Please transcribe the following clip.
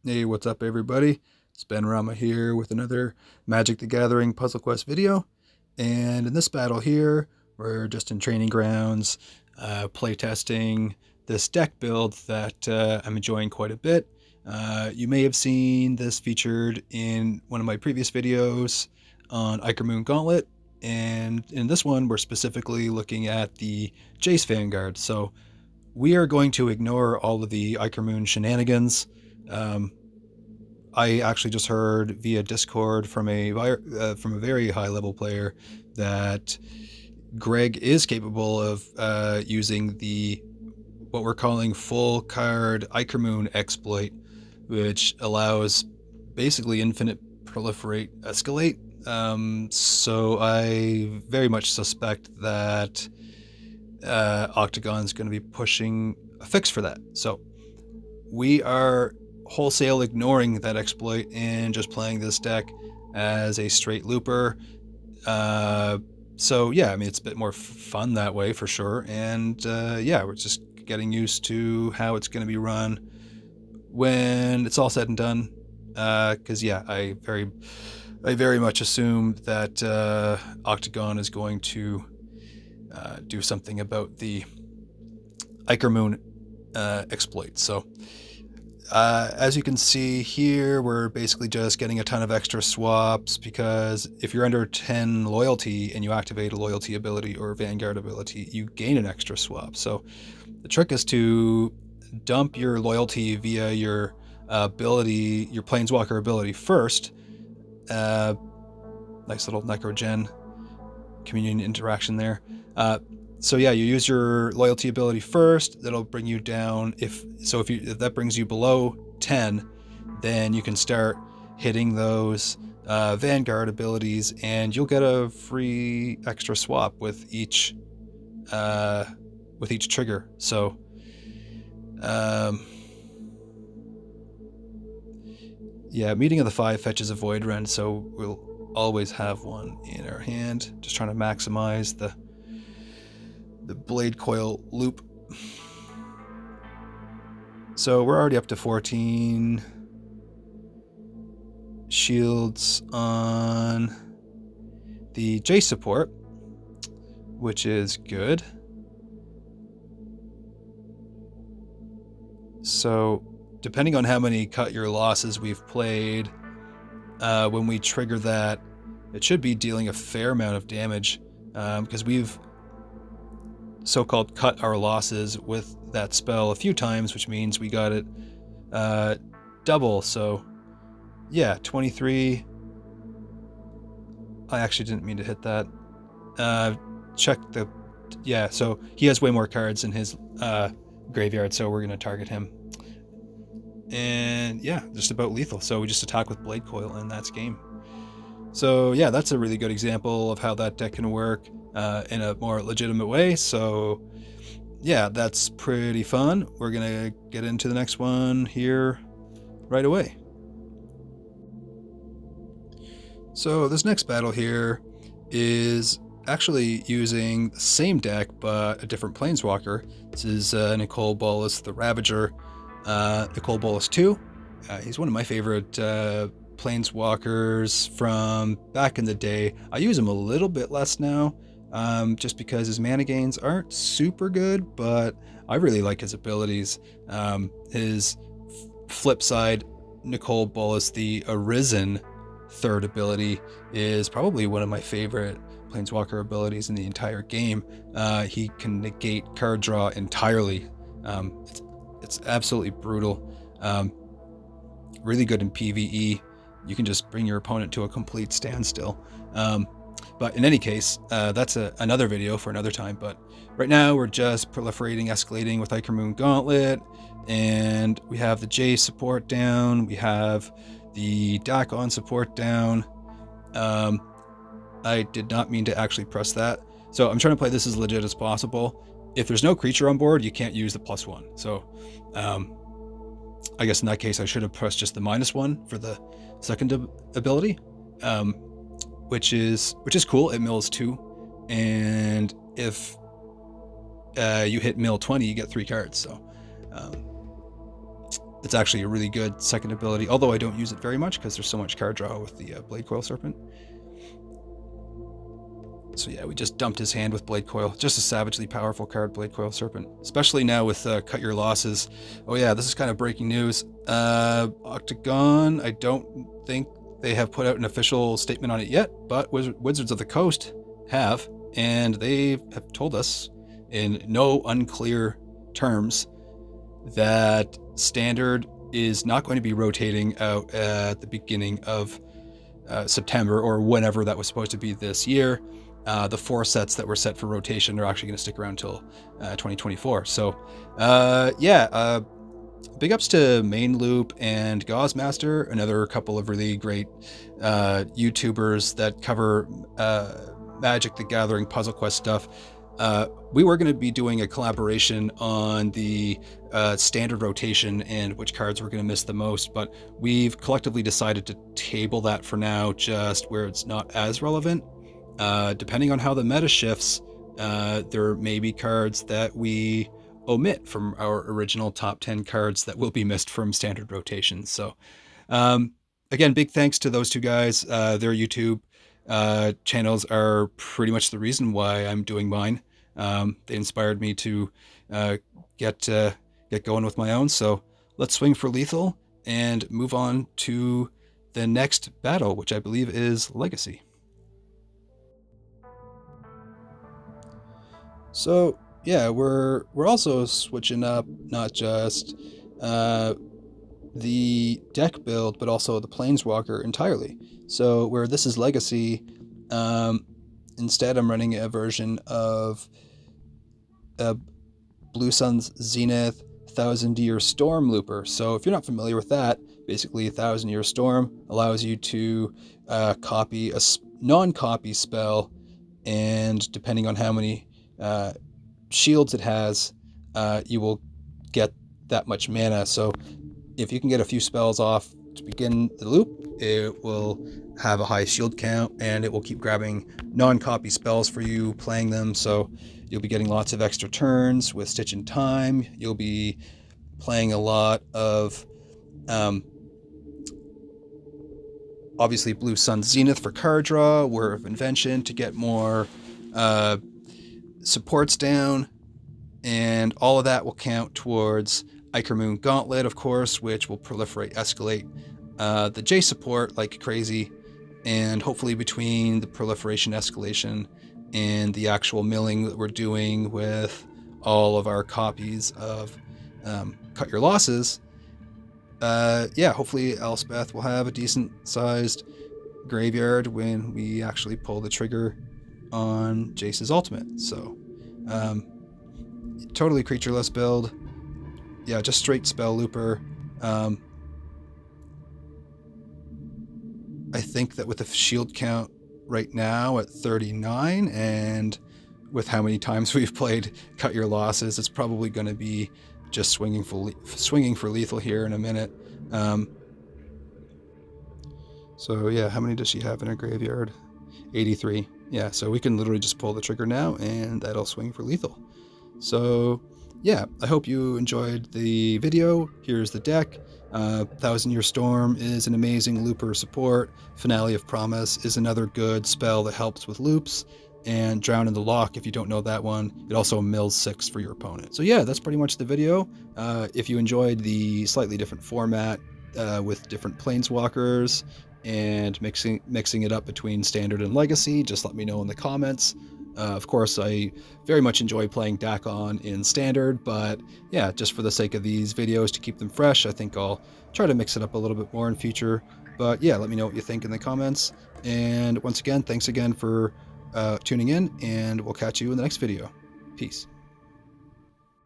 Hey, what's up everybody? It's Ben Rama here with another Magic the Gathering Puzzle Quest video. And in this battle here, we're just in training grounds, playtesting this deck build that I'm enjoying quite a bit. You may have seen this featured in one of my previous videos on Moon Gauntlet. And in this one, we're specifically looking at the Jace Vanguard. So we are going to ignore all of the Moon shenanigans. I actually just heard via Discord from a very high level player that Greg is capable of using the what we're calling full card Moon exploit, which allows basically infinite proliferate escalate. So I very much suspect that Octagon's going to be pushing a fix for that. So we are wholesale ignoring that exploit and just playing this deck as a straight looper. So yeah, I mean, it's a bit more fun that way for sure. And yeah, we're just getting used to how it's going to be run when it's all said and done. Because yeah, I very much assume that Octagon is going to do something about the Moon exploit. So as you can see here, we're basically just getting a ton of extra swaps, because if you're under 10 loyalty and you activate a loyalty ability or Vanguard ability, you gain an extra swap. So the trick is to dump your loyalty via your ability, your Planeswalker ability first. Nice little Necrogen communion interaction there. So yeah, you use your loyalty ability first. That'll bring you down. If that brings you below 10, then you can start hitting those Vanguard abilities, and you'll get a free extra swap with each trigger. So yeah, Meeting of the Five fetches a Void Rend, so we'll always have one in our hand. Just trying to maximize the blade coil loop. So we're already up to 14 shields on the Jace support, which is good. So depending on how many cut your losses we've played, when we trigger that, it should be dealing a fair amount of damage, because we've so-called cut our losses with that spell a few times, which means we got it double. So yeah, 23. I actually didn't mean to hit that. Check the, yeah, so he has way more cards in his graveyard, so we're gonna target him. And yeah, just about lethal. So we just attack with Blade Coil and that's game. So yeah, that's a really good example of how that deck can work in a more legitimate way. So yeah, that's pretty fun. We're gonna get into the next one here right away. So this next battle here is actually using the same deck but a different Planeswalker. This is Nicol Bolas the Ravager, Nicol Bolas 2. He's one of my favorite Planeswalkers from back in the day. I use him a little bit less now, just because his mana gains aren't super good, but I really like his abilities. His flip side, Nicol Bolas the Arisen third ability, is probably one of my favorite Planeswalker abilities in the entire game. He can negate card draw entirely. It's absolutely brutal. Really good in PvE. You can just bring your opponent to a complete standstill. But in any case, that's another video for another time. But right now we're just proliferating, escalating with Moon Gauntlet, and we have the Jace support down. We have the Dakkon support down. I did not mean to actually press that. So I'm trying to play this as legit as possible. If there's no creature on board, you can't use the +1. So I guess in that case, I should have pressed just the -1 for the second ability, which is cool. It mills 2, and if you hit mill 20, you get 3 cards. So It's actually a really good second ability, although I don't use it very much because there's so much card draw with the Blade Coil Serpent. So yeah, we just dumped his hand with Blade Coil. Just a savagely powerful card, Blade Coil Serpent. Especially now with Cut Your Losses. Oh yeah, this is kind of breaking news. Octagon, I don't think they have put out an official statement on it yet, but Wizards of the Coast have, and they have told us in no unclear terms that Standard is not going to be rotating out at the beginning of September or whenever that was supposed to be this year. The 4 sets that were set for rotation are actually going to stick around until 2024. So, big ups to Mainloop and GozMaster, another couple of really great YouTubers that cover Magic the Gathering Puzzle Quest stuff. We were going to be doing a collaboration on the standard rotation and which cards we're going to miss the most, but we've collectively decided to table that for now, just where it's not as relevant. Depending on how the meta shifts, there may be cards that we omit from our original top 10 cards that will be missed from standard rotations. So, again, big thanks to those two guys. Their YouTube channels are pretty much the reason why I'm doing mine. They inspired me to get going with my own. So let's swing for lethal and move on to the next battle, which I believe is Legacy. So yeah, we're also switching up not just the deck build, but also the Planeswalker entirely. So where this is Legacy, instead I'm running a version of Blue Sun's Zenith 1000-Year Storm Looper. So if you're not familiar with that, basically 1000-Year Storm allows you to copy a non-copy spell, and depending on how many shields it has, you will get that much mana. So if you can get a few spells off to begin the loop, it will have a high shield count and it will keep grabbing non-copy spells for you, playing them. So you'll be getting lots of extra turns with Stitch in Time. You'll be playing a lot of obviously Blue Sun Zenith for card draw, War of Invention to get more supports down, and all of that will count towards Ichor Moon Gauntlet, of course, which will proliferate, escalate the Jace support like crazy, and hopefully between the proliferation, escalation, and the actual milling that we're doing with all of our copies of Cut Your Losses, hopefully Elspeth will have a decent sized graveyard when we actually pull the trigger on Jace's ultimate. So totally creatureless build. Yeah, just straight spell looper. I think that with the shield count right now at 39, and with how many times we've played Cut Your Losses, it's probably going to be just swinging for lethal here in a minute. So yeah, how many does she have in her graveyard? 83. Yeah, so we can literally just pull the trigger now and that'll swing for lethal. So yeah, I hope you enjoyed the video. Here's the deck. 1000-Year Storm is an amazing looper support. Finale of Promise is another good spell that helps with loops. And Drown in the Lock, if you don't know that one, it also mills 6 for your opponent. So yeah, that's pretty much the video. If you enjoyed the slightly different format with different Planeswalkers and mixing it up between Standard and Legacy, just let me know in the comments. Of course, I very much enjoy playing Dakkon in Standard, but yeah, just for the sake of these videos to keep them fresh, I think I'll try to mix it up a little bit more in future. But yeah, let me know what you think in the comments. And once again, thanks again for tuning in, and we'll catch you in the next video. Peace.